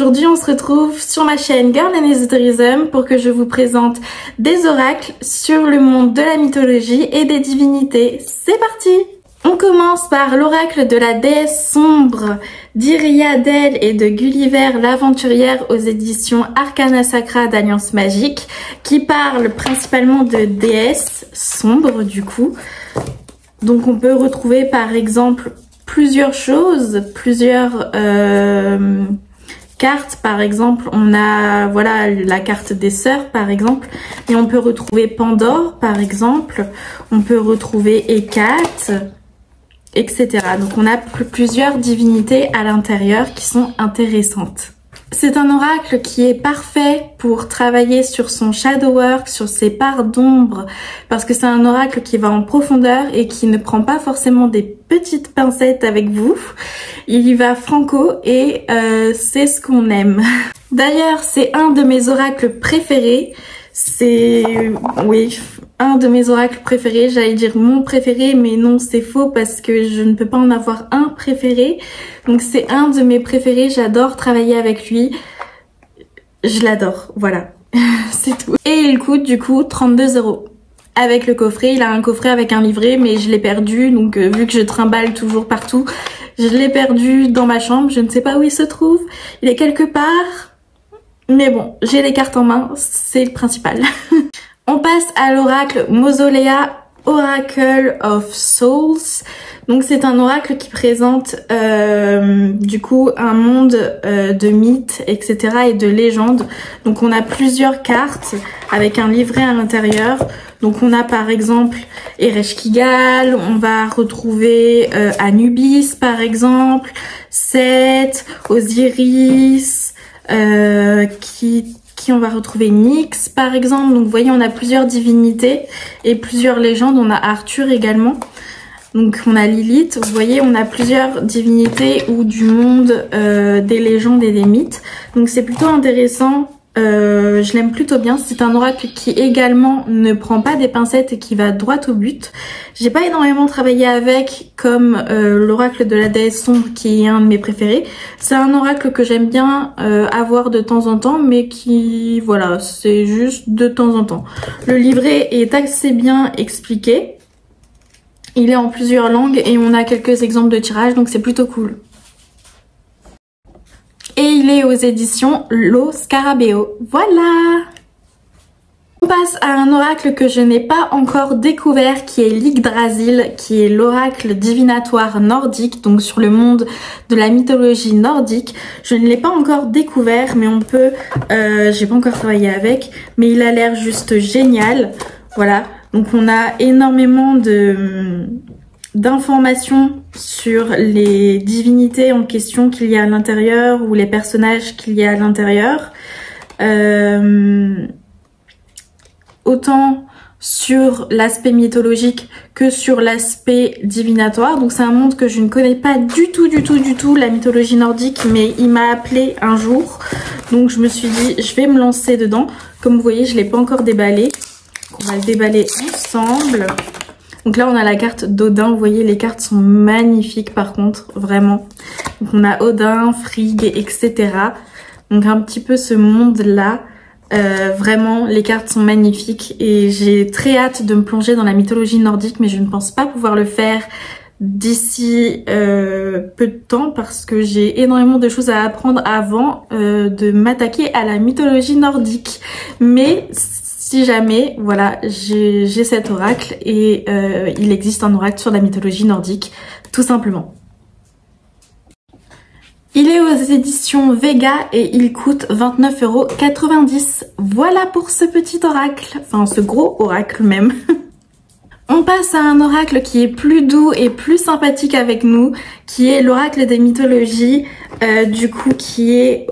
Aujourd'hui, on se retrouve sur ma chaîne Girl and Esoterism pour que je vous présente des oracles sur le monde de la mythologie et des divinités. C'est parti! On commence par l'oracle de la déesse sombre d'Iriadel et de Gulliver l'aventurière aux éditions Arcana Sacra d'Alliance Magique, qui parle principalement de déesses sombres du coup. Donc on peut retrouver par exemple plusieurs choses, plusieurs cartes. Par exemple, on a voilà la carte des sœurs par exemple, et on peut retrouver Pandore par exemple, on peut retrouver Hécate, etc. Donc on a plusieurs divinités à l'intérieur qui sont intéressantes. C'est un oracle qui est parfait pour travailler sur son shadow work, sur ses parts d'ombre, parce que c'est un oracle qui va en profondeur et qui ne prend pas forcément des petites pincettes avec vous. Il y va franco et c'est ce qu'on aime. D'ailleurs, c'est un de mes oracles préférés. C'est, oui, un de mes oracles préférés, j'allais dire mon préféré, mais non, c'est faux parce que je ne peux pas en avoir un préféré. Donc c'est un de mes préférés, j'adore travailler avec lui. Je l'adore, voilà, c'est tout. Et il coûte du coup 32 €. Avec le coffret, il a un coffret avec un livret, mais je l'ai perdu, donc vu que je trimballe toujours partout, je l'ai perdu dans ma chambre, je ne sais pas où il se trouve. Il est quelque part, mais bon, j'ai les cartes en main, c'est le principal. On passe à l'oracle Mausolea Oracle of Souls. Donc c'est un oracle qui présente du coup un monde de mythes, etc. et de légendes. Donc on a plusieurs cartes avec un livret à l'intérieur. Donc on a par exemple Ereshkigal, on va retrouver Anubis par exemple, Seth, Osiris, qui on va retrouver Nyx par exemple. Donc vous voyez, on a plusieurs divinités et plusieurs légendes. On a Arthur également. Donc on a Lilith. Vous voyez, on a plusieurs divinités ou du monde des légendes et des mythes. Donc c'est plutôt intéressant. Je l'aime plutôt bien. C'est un oracle qui également ne prend pas des pincettes et qui va droit au but. J'ai pas énormément travaillé avec, comme l'oracle de la déesse sombre qui est un de mes préférés. C'est un oracle que j'aime bien avoir de temps en temps, mais qui, voilà, c'est juste de temps en temps. Le livret est assez bien expliqué. Il est en plusieurs langues et on a quelques exemples de tirage, donc c'est plutôt cool. Et il est aux éditions Lo Scarabeo. Voilà! On passe à un oracle que je n'ai pas encore découvert, qui est l'Yggdrasil, qui est l'oracle divinatoire nordique, donc sur le monde de la mythologie nordique. Je ne l'ai pas encore découvert, mais on peut... j'ai pas encore travaillé avec, mais il a l'air juste génial. Voilà, donc on a énormément d'informations sur les divinités en question qu'il y a à l'intérieur ou les personnages qu'il y a à l'intérieur. Autant sur l'aspect mythologique que sur l'aspect divinatoire. Donc c'est un monde que je ne connais pas du tout, la mythologie nordique, mais il m'a appelé un jour. Donc je me suis dit, je vais me lancer dedans. Comme vous voyez, je ne l'ai pas encore déballé. On va le déballer ensemble. Donc là, on a la carte d'Odin. Vous voyez, les cartes sont magnifiques par contre, vraiment. Donc on a Odin, Frigg, etc. Donc un petit peu ce monde-là. Vraiment, les cartes sont magnifiques et j'ai très hâte de me plonger dans la mythologie nordique, mais je ne pense pas pouvoir le faire d'ici peu de temps parce que j'ai énormément de choses à apprendre avant de m'attaquer à la mythologie nordique. Mais si jamais, voilà, j'ai cet oracle et il existe un oracle sur la mythologie nordique, tout simplement. Il est aux éditions Vega et il coûte 29,90 €. Voilà pour ce petit oracle, enfin ce gros oracle même. On passe à un oracle qui est plus doux et plus sympathique avec nous, qui est l'oracle des mythologies, du coup qui est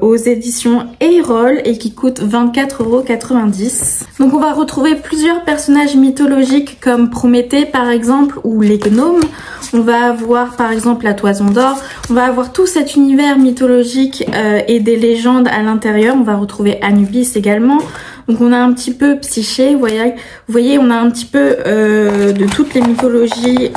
aux éditions Eyrol et qui coûte 24,90 €. Donc on va retrouver plusieurs personnages mythologiques comme Prométhée par exemple, ou les gnomes. On va avoir par exemple la Toison d'Or. On va avoir tout cet univers mythologique et des légendes à l'intérieur. On va retrouver Anubis également. Donc on a un petit peu Psyché, vous voyez on a un petit peu de toutes les mythologies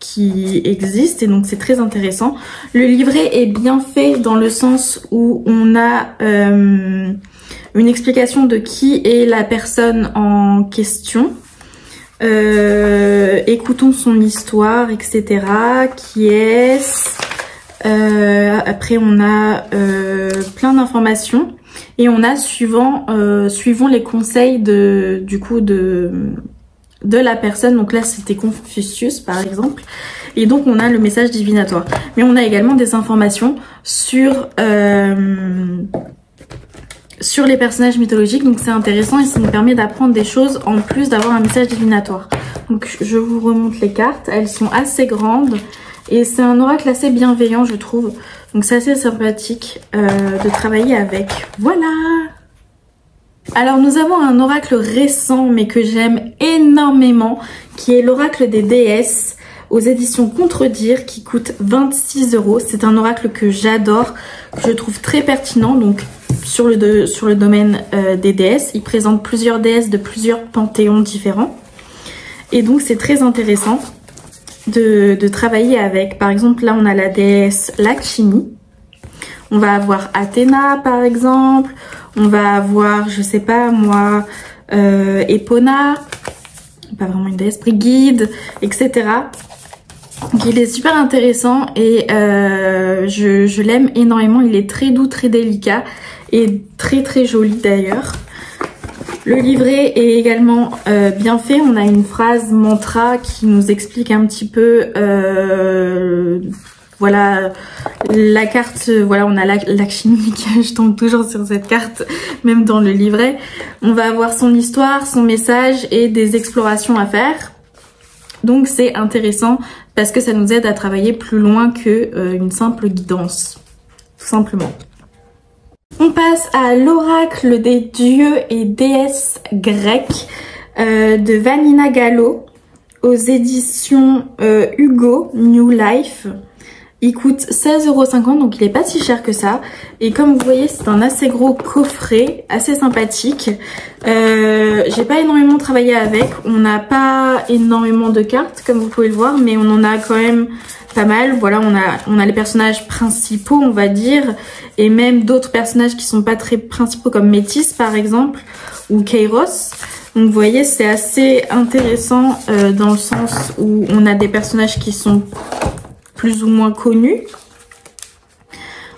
qui existent et donc c'est très intéressant. Le livret est bien fait dans le sens où on a une explication de qui est la personne en question. Écoutons son histoire, etc. Qui est-ce? Après on a plein d'informations et on a suivant les conseils de la personne. Donc là c'était Confucius par exemple, et donc on a le message divinatoire, mais on a également des informations sur les personnages mythologiques, donc c'est intéressant et ça nous permet d'apprendre des choses en plus d'avoir un message divinatoire. Donc je vous remonte les cartes, elles sont assez grandes et c'est un oracle assez bienveillant je trouve, donc c'est assez sympathique de travailler avec. Voilà. Alors nous avons un oracle récent mais que j'aime énormément, qui est l'oracle des déesses aux éditions Contredire, qui coûte 26 €. C'est un oracle que j'adore, que je trouve très pertinent donc sur le domaine des déesses. Il présente plusieurs déesses de plusieurs panthéons différents et donc c'est très intéressant de travailler avec. Par exemple là on a la déesse Lakshmi, on va avoir Athéna par exemple, on va avoir, je sais pas moi, Epona, pas vraiment une déesse, Brigide, etc. Donc il est super intéressant et je l'aime énormément. Il est très doux, très délicat et très très joli d'ailleurs. Le livret est également bien fait. On a une phrase mantra qui nous explique un petit peu... voilà, la carte, voilà, on a Lakshmi, je tombe toujours sur cette carte, même dans le livret. On va avoir son histoire, son message et des explorations à faire. Donc c'est intéressant parce que ça nous aide à travailler plus loin que une simple guidance, tout simplement. On passe à l'oracle des dieux et déesses grecs de Vanina Gallo aux éditions Hugo New Life. Il coûte 16,50 €, donc il est pas si cher que ça. Et comme vous voyez, c'est un assez gros coffret, assez sympathique. J'ai pas énormément travaillé avec. On n'a pas énormément de cartes, comme vous pouvez le voir, mais on en a quand même pas mal. Voilà, on a les personnages principaux, on va dire, et même d'autres personnages qui sont pas très principaux, comme Métis par exemple, ou Kairos. Donc vous voyez, c'est assez intéressant dans le sens où on a des personnages qui sont plus ou moins connus.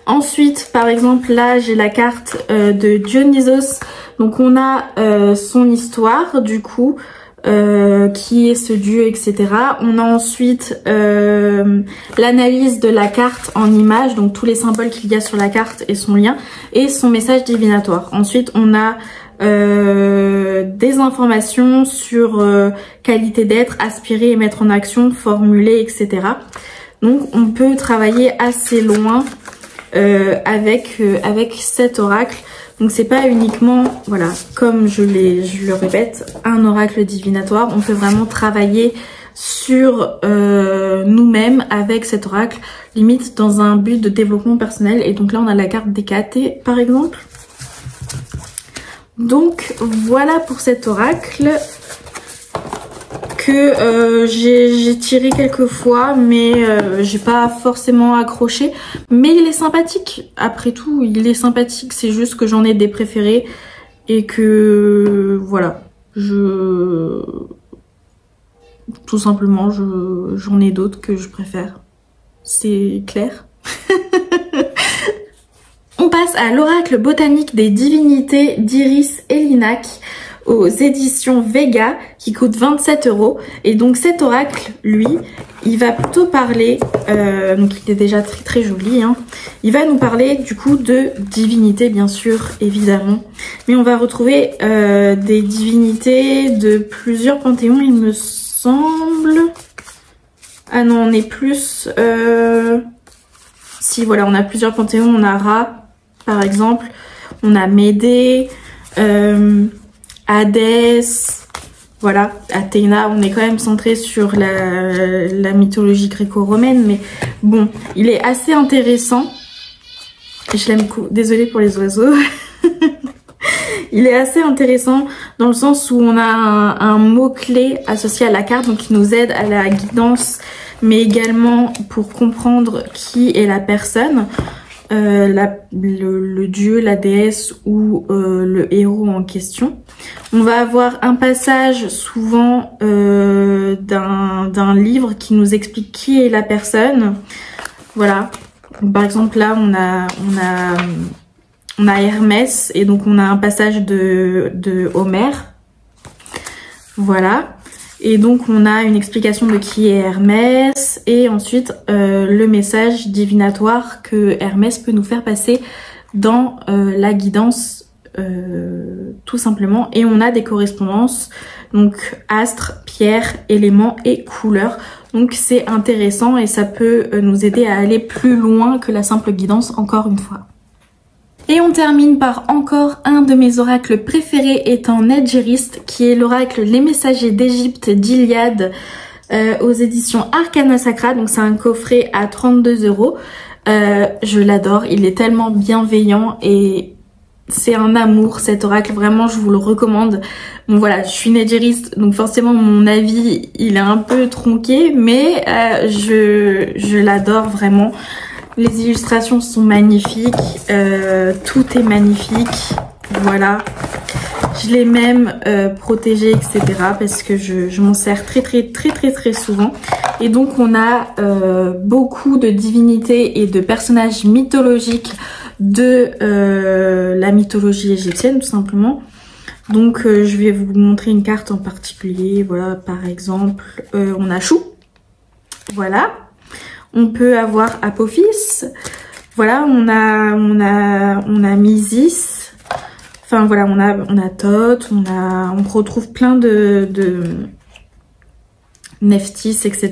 Ensuite, par exemple, là, j'ai la carte de Dionysos. Donc, on a son histoire, du coup, qui est ce dieu, etc. On a ensuite l'analyse de la carte en images, donc tous les symboles qu'il y a sur la carte et son lien, et son message divinatoire. Ensuite, on a des informations sur qualité d'être, aspirer et mettre en action, formuler, etc. Donc on peut travailler assez loin avec cet oracle. Donc c'est pas uniquement, voilà, comme je le répète, un oracle divinatoire. On peut vraiment travailler sur nous-mêmes avec cet oracle, limite dans un but de développement personnel. Et donc là on a la carte d'Hécate par exemple. Donc voilà pour cet oracle que j'ai tiré quelques fois, mais j'ai pas forcément accroché. Mais il est sympathique, après tout, il est sympathique. C'est juste que j'en ai des préférés et que voilà, tout simplement, j'en ai d'autres que je préfère. C'est clair. On passe à l'oracle botanique des divinités d'Iris et Linac aux éditions Vega, qui coûte 27 €. Et donc cet oracle, lui, il va plutôt parler, donc il est déjà très très joli, hein. Il va nous parler du coup de divinités, bien sûr, évidemment. Mais on va retrouver des divinités de plusieurs panthéons, il me semble. Ah non, on est plus... Si, voilà, on a plusieurs panthéons. On a Ra, par exemple. On a Médée, Hadès, voilà, Athéna. On est quand même centré sur la mythologie gréco-romaine, mais bon, il est assez intéressant. Je l'aime beaucoup. Désolée pour les oiseaux. il est assez intéressant dans le sens où on a un mot-clé associé à la carte, donc qui nous aide à la guidance, mais également pour comprendre qui est la personne, le dieu, la déesse ou le héros en question. On va avoir un passage souvent d'un livre qui nous explique qui est la personne. Voilà. Par exemple là on a Hermès et donc on a un passage de Homère. Voilà. Et donc on a une explication de qui est Hermès et ensuite le message divinatoire que Hermès peut nous faire passer dans la guidance tout simplement. Et on a des correspondances, donc astres, pierres, éléments et couleurs. Donc c'est intéressant et ça peut nous aider à aller plus loin que la simple guidance encore une fois. Et on termine par encore un de mes oracles préférés étant Nedjériste, qui est l'oracle Les Messagers d'Égypte d'Iliade aux éditions Arcana Sacra. Donc c'est un coffret à 32 €. Je l'adore, il est tellement bienveillant et c'est un amour cet oracle, vraiment je vous le recommande. Bon voilà, je suis Nedjériste, donc forcément mon avis il est un peu tronqué, mais je l'adore vraiment. Les illustrations sont magnifiques, tout est magnifique, voilà. Je l'ai même protégé, etc. parce que je m'en sers très souvent. Et donc on a beaucoup de divinités et de personnages mythologiques de la mythologie égyptienne tout simplement. Donc je vais vous montrer une carte en particulier. Voilà, par exemple, on a Chou. Voilà. On peut avoir Apophis. Voilà, on a Misis. Enfin voilà, on a Thoth, on retrouve plein de Nephthys, etc.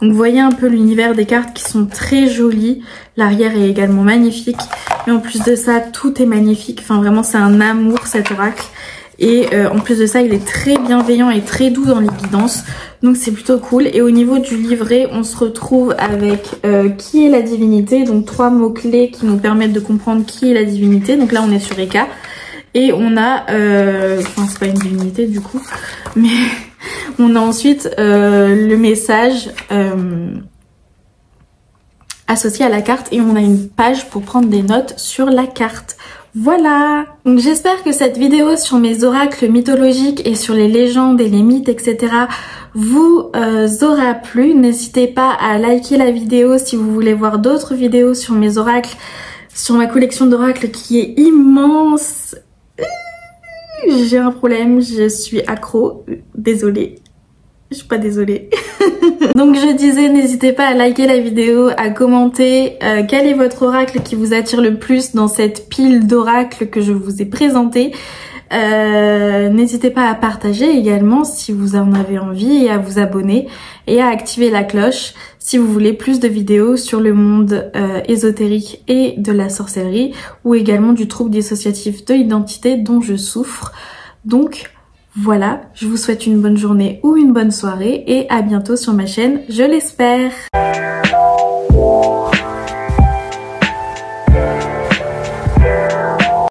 Donc vous voyez un peu l'univers des cartes qui sont très jolies. L'arrière est également magnifique. Et en plus de ça, tout est magnifique. Enfin vraiment, c'est un amour cet oracle. Et en plus de ça, il est très bienveillant et très doux dans les guidances. Donc c'est plutôt cool. Et au niveau du livret, on se retrouve avec qui est la divinité. Donc 3 mots-clés qui nous permettent de comprendre qui est la divinité. Donc là, on est sur Eka. Et on a... enfin, c'est pas une divinité du coup. Mais on a ensuite le message associé à la carte. Et on a une page pour prendre des notes sur la carte. Voilà, donc j'espère que cette vidéo sur mes oracles mythologiques et sur les légendes et les mythes, etc. vous aura plu. N'hésitez pas à liker la vidéo si vous voulez voir d'autres vidéos sur mes oracles, sur ma collection d'oracles qui est immense. J'ai un problème, je suis accro, désolée. Je suis pas désolée. Donc je disais, n'hésitez pas à liker la vidéo, à commenter quel est votre oracle qui vous attire le plus dans cette pile d'oracles que je vous ai présenté. N'hésitez pas à partager également si vous en avez envie et à vous abonner et à activer la cloche si vous voulez plus de vidéos sur le monde ésotérique et de la sorcellerie ou également du trouble dissociatif de l'identité dont je souffre. Donc voilà, je vous souhaite une bonne journée ou une bonne soirée et à bientôt sur ma chaîne, je l'espère.